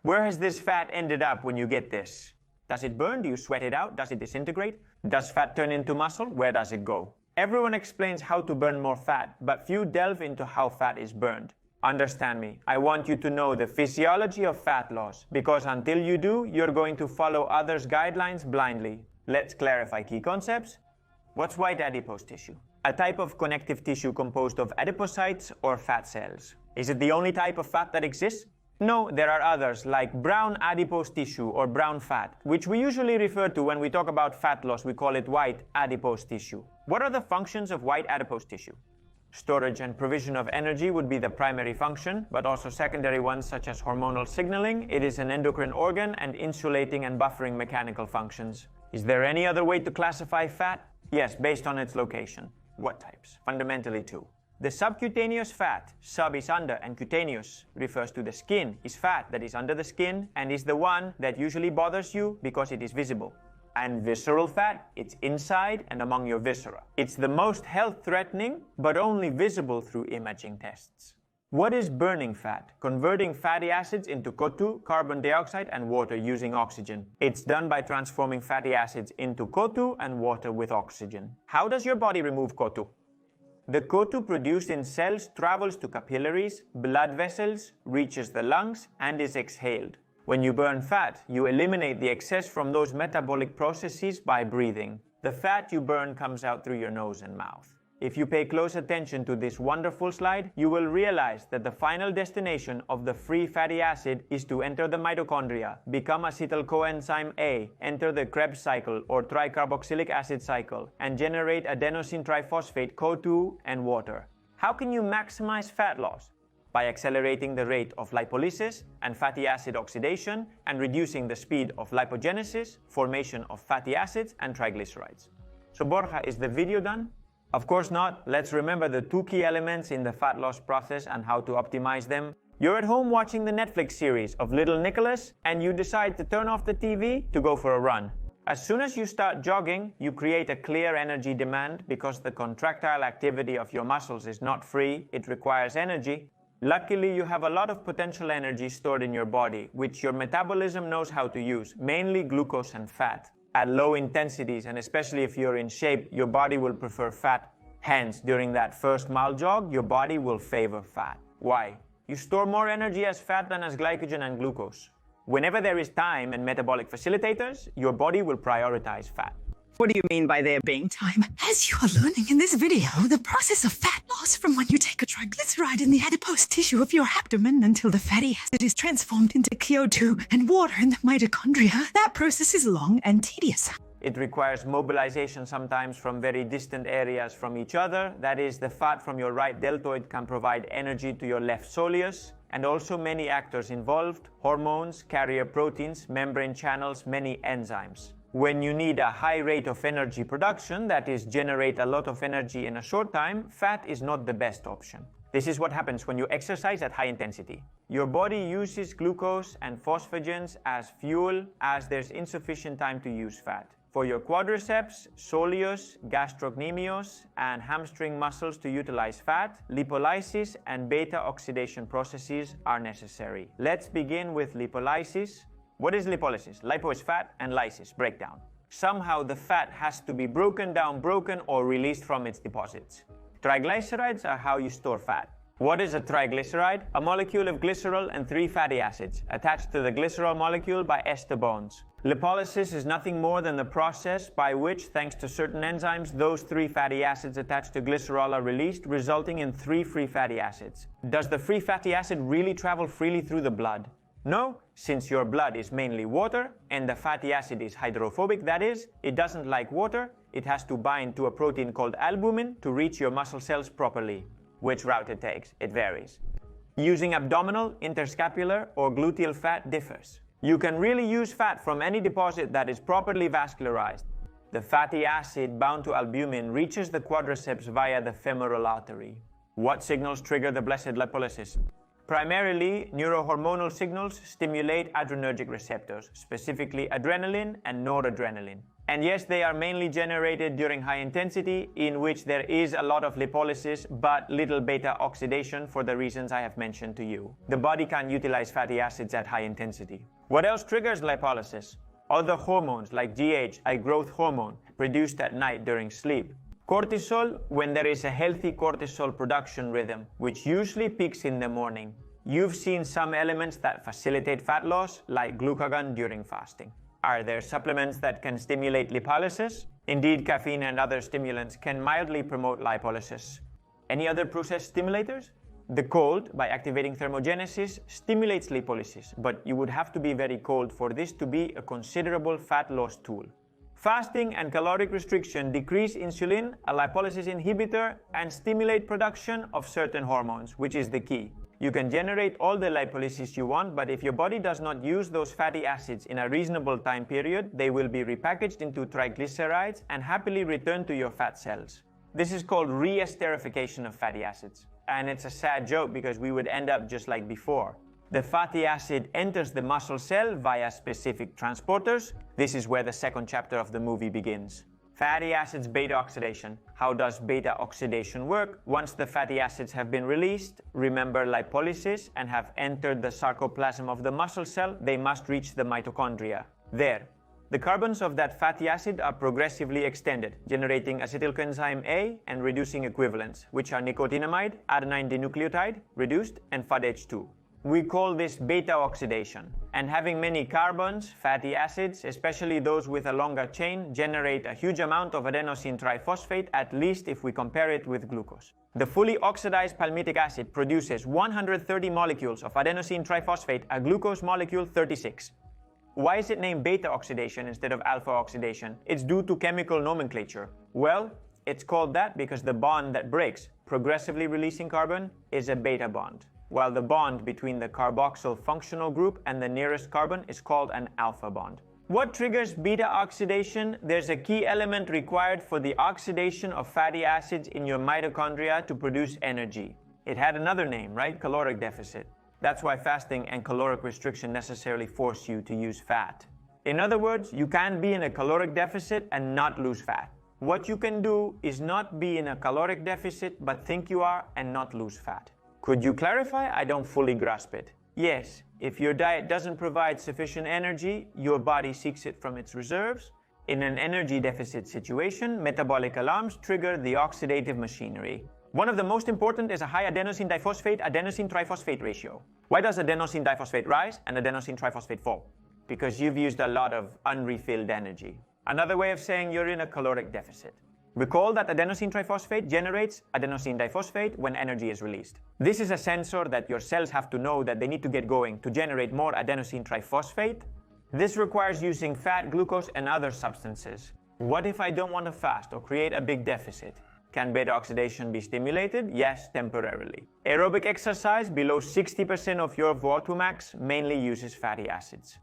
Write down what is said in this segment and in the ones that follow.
Where has this fat ended up when you get this? Does it burn? Do you sweat it out? Does it disintegrate? Does fat turn into muscle? Where does it go? Everyone explains how to burn more fat, but few delve into how fat is burned. Understand me, I want you to know the physiology of fat loss, because until you do, you're going to follow others' guidelines blindly. Let's clarify key concepts. What's white adipose tissue? A type of connective tissue composed of adipocytes or fat cells. Is it the only type of fat that exists? No, there are others, like brown adipose tissue or brown fat, which we usually refer to when we talk about fat loss. We call it white adipose tissue. What are the functions of white adipose tissue? Storage and provision of energy would be the primary function, but also secondary ones such as hormonal signaling. It is an endocrine organ and insulating and buffering mechanical functions. Is there any other way to classify fat? Yes, based on its location. What types? Fundamentally two. The subcutaneous fat, sub is under and cutaneous, refers to the skin, is fat that is under the skin and is the one that usually bothers you because it is visible. And visceral fat, it's inside and among your viscera. It's the most health-threatening, but only visible through imaging tests. What is burning fat? Converting fatty acids into CO2, carbon dioxide, and water using oxygen. It's done by transforming fatty acids into CO2 and water with oxygen. How does your body remove CO2? The CO2 produced in cells travels to capillaries, blood vessels, reaches the lungs, and is exhaled. When you burn fat, you eliminate the excess from those metabolic processes by breathing. The fat you burn comes out through your nose and mouth. If you pay close attention to this wonderful slide, you will realize that the final destination of the free fatty acid is to enter the mitochondria, become acetyl coenzyme A, enter the Krebs cycle or tricarboxylic acid cycle, and generate adenosine triphosphate, CO2, and water. How can you maximize fat loss? By accelerating the rate of lipolysis and fatty acid oxidation and reducing the speed of lipogenesis, formation of fatty acids and triglycerides. So Borja, is the video done? Of course not. Let's remember the two key elements in the fat loss process and how to optimize them. You're at home watching the Netflix series of Little Nicholas and you decide to turn off the TV to go for a run. As soon as you start jogging, you create a clear energy demand because the contractile activity of your muscles is not free, it requires energy. Luckily, you have a lot of potential energy stored in your body, which your metabolism knows how to use, mainly glucose and fat. At low intensities, and especially if you're in shape, your body will prefer fat. Hence, during that first mile jog, your body will favor fat. Why? You store more energy as fat than as glycogen and glucose. Whenever there is time and metabolic facilitators, your body will prioritize fat. What do you mean by there being time? As you are learning in this video, the process of fat loss from when you take a triglyceride in the adipose tissue of your abdomen until the fatty acid is transformed into CO2 and water in the mitochondria, that process is long and tedious. It requires mobilization sometimes from very distant areas from each other. That is, the fat from your right deltoid can provide energy to your left soleus, and also many actors involved: hormones, carrier proteins, membrane channels, many enzymes. When you need a high rate of energy production, that is, generate a lot of energy in a short time, fat is not the best option. This is what happens when you exercise at high intensity. Your body uses glucose and phosphagens as fuel as there's insufficient time to use fat. For your quadriceps, soleus, gastrocnemius, and hamstring muscles to utilize fat, lipolysis and beta-oxidation processes are necessary. Let's begin with lipolysis. What is lipolysis? Lipo is fat and lysis, breakdown. Somehow the fat has to be broken down, or released from its deposits. Triglycerides are how you store fat. What is a triglyceride? A molecule of glycerol and 3 fatty acids attached to the glycerol molecule by ester bonds. Lipolysis is nothing more than the process by which, thanks to certain enzymes, those 3 fatty acids attached to glycerol are released, resulting in 3 free fatty acids. Does the free fatty acid really travel freely through the blood? No, since your blood is mainly water and the fatty acid is hydrophobic, that is, it doesn't like water, it has to bind to a protein called albumin to reach your muscle cells properly. Which route it takes, it varies. Using abdominal, interscapular, or gluteal fat differs. You can really use fat from any deposit that is properly vascularized. The fatty acid bound to albumin reaches the quadriceps via the femoral artery. What signals trigger the blessed lipolysis? Primarily, neurohormonal signals stimulate adrenergic receptors, specifically adrenaline and noradrenaline. And yes, they are mainly generated during high intensity, in which there is a lot of lipolysis but little beta-oxidation for the reasons I have mentioned to you. The body can't utilize fatty acids at high intensity. What else triggers lipolysis? Other hormones like GH, a growth hormone, produced at night during sleep. Cortisol, when there is a healthy cortisol production rhythm, which usually peaks in the morning. You've seen some elements that facilitate fat loss, like glucagon during fasting. Are there supplements that can stimulate lipolysis? Indeed, caffeine and other stimulants can mildly promote lipolysis. Any other process stimulators? The cold, by activating thermogenesis, stimulates lipolysis, but you would have to be very cold for this to be a considerable fat loss tool. Fasting and caloric restriction decrease insulin, a lipolysis inhibitor, and stimulate production of certain hormones, which is the key. You can generate all the lipolysis you want, but if your body does not use those fatty acids in a reasonable time period, they will be repackaged into triglycerides and happily return to your fat cells. This is called re-esterification of fatty acids. And it's a sad joke because we would end up just like before. The fatty acid enters the muscle cell via specific transporters. This is where the second chapter of the movie begins. Fatty acids beta-oxidation. How does beta-oxidation work? Once the fatty acids have been released, remember lipolysis, and have entered the sarcoplasm of the muscle cell, they must reach the mitochondria. There. The carbons of that fatty acid are progressively extended, generating acetylcoenzyme A and reducing equivalents, which are nicotinamide, adenine dinucleotide, reduced, and FADH2. We call this beta-oxidation. And having many carbons, fatty acids, especially those with a longer chain, generate a huge amount of adenosine triphosphate, at least if we compare it with glucose. The fully oxidized palmitic acid produces 130 molecules of adenosine triphosphate, a glucose molecule 36. Why is it named beta-oxidation instead of alpha-oxidation? It's due to chemical nomenclature. Well, it's called that because the bond that breaks, progressively releasing carbon, is a beta bond, while the bond between the carboxyl functional group and the nearest carbon is called an alpha bond. What triggers beta-oxidation? There's a key element required for the oxidation of fatty acids in your mitochondria to produce energy. It had another name, right? Caloric deficit. That's why fasting and caloric restriction necessarily force you to use fat. In other words, you can't be in a caloric deficit and not lose fat. What you can do is not be in a caloric deficit but think you are and not lose fat. Could you clarify? I don't fully grasp it. Yes, if your diet doesn't provide sufficient energy, your body seeks it from its reserves. In an energy deficit situation, metabolic alarms trigger the oxidative machinery. One of the most important is a high adenosine diphosphate-adenosine triphosphate ratio. Why does adenosine diphosphate rise and adenosine triphosphate fall? Because you've used a lot of unrefilled energy. Another way of saying you're in a caloric deficit. Recall that adenosine triphosphate generates adenosine diphosphate when energy is released. This is a sensor that your cells have to know that they need to get going to generate more adenosine triphosphate. This requires using fat, glucose, and other substances. What if I don't want to fast or create a big deficit? Can beta-oxidation be stimulated? Yes, temporarily. Aerobic exercise below 60% of your VO2 max mainly uses fatty acids.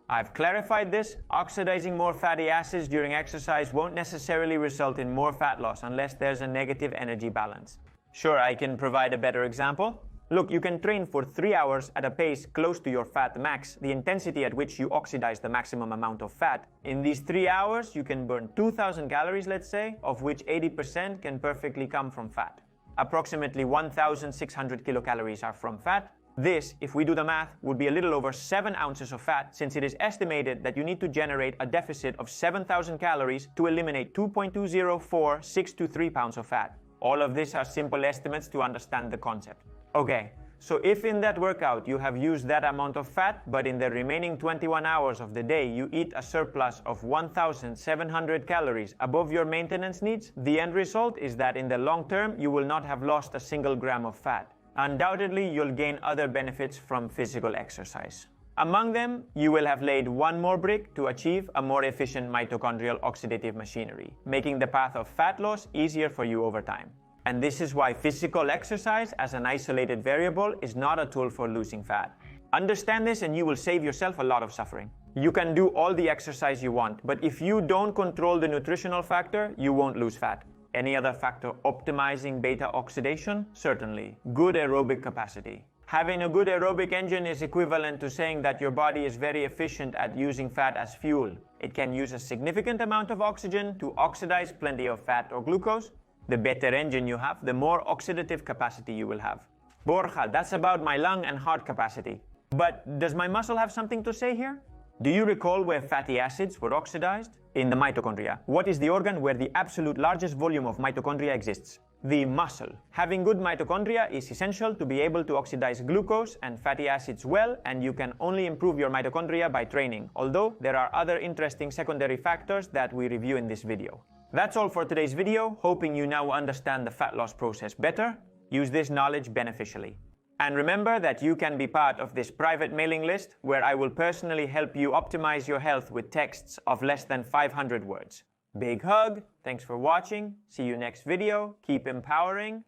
I've clarified this. Oxidizing more fatty acids during exercise won't necessarily result in more fat loss unless there's a negative energy balance. Sure, I can provide a better example. Look, you can train for 3 hours at a pace close to your fat max, the intensity at which you oxidize the maximum amount of fat. In these 3 hours, you can burn 2,000 calories, let's say, of which 80% can perfectly come from fat. Approximately 1,600 kilocalories are from fat. This, if we do the math, would be a little over 7 ounces of fat, since it is estimated that you need to generate a deficit of 7,000 calories to eliminate 2.204623 pounds of fat. All of these are simple estimates to understand the concept. Okay, so if in that workout you have used that amount of fat, but in the remaining 21 hours of the day you eat a surplus of 1,700 calories above your maintenance needs, the end result is that in the long term you will not have lost a single gram of fat. Undoubtedly, you'll gain other benefits from physical exercise. Among them, you will have laid one more brick to achieve a more efficient mitochondrial oxidative machinery, making the path of fat loss easier for you over time. And this is why physical exercise as an isolated variable is not a tool for losing fat. Understand this and you will save yourself a lot of suffering. You can do all the exercise you want, but if you don't control the nutritional factor, you won't lose fat. Any other factor optimizing beta-oxidation? Certainly. Good aerobic capacity. Having a good aerobic engine is equivalent to saying that your body is very efficient at using fat as fuel. It can use a significant amount of oxygen to oxidize plenty of fat or glucose. The better engine you have, the more oxidative capacity you will have. Borja, that's about my lung and heart capacity. But does my muscle have something to say here? Do you recall where fatty acids were oxidized? In the mitochondria. What is the organ where the absolute largest volume of mitochondria exists? The muscle. Having good mitochondria is essential to be able to oxidize glucose and fatty acids well, and you can only improve your mitochondria by training, although there are other interesting secondary factors that we review in this video. That's all for today's video, hoping you now understand the fat loss process better. Use this knowledge beneficially. And remember that you can be part of this private mailing list where I will personally help you optimize your health with texts of less than 500 words. Big hug, thanks for watching, see you next video, keep empowering.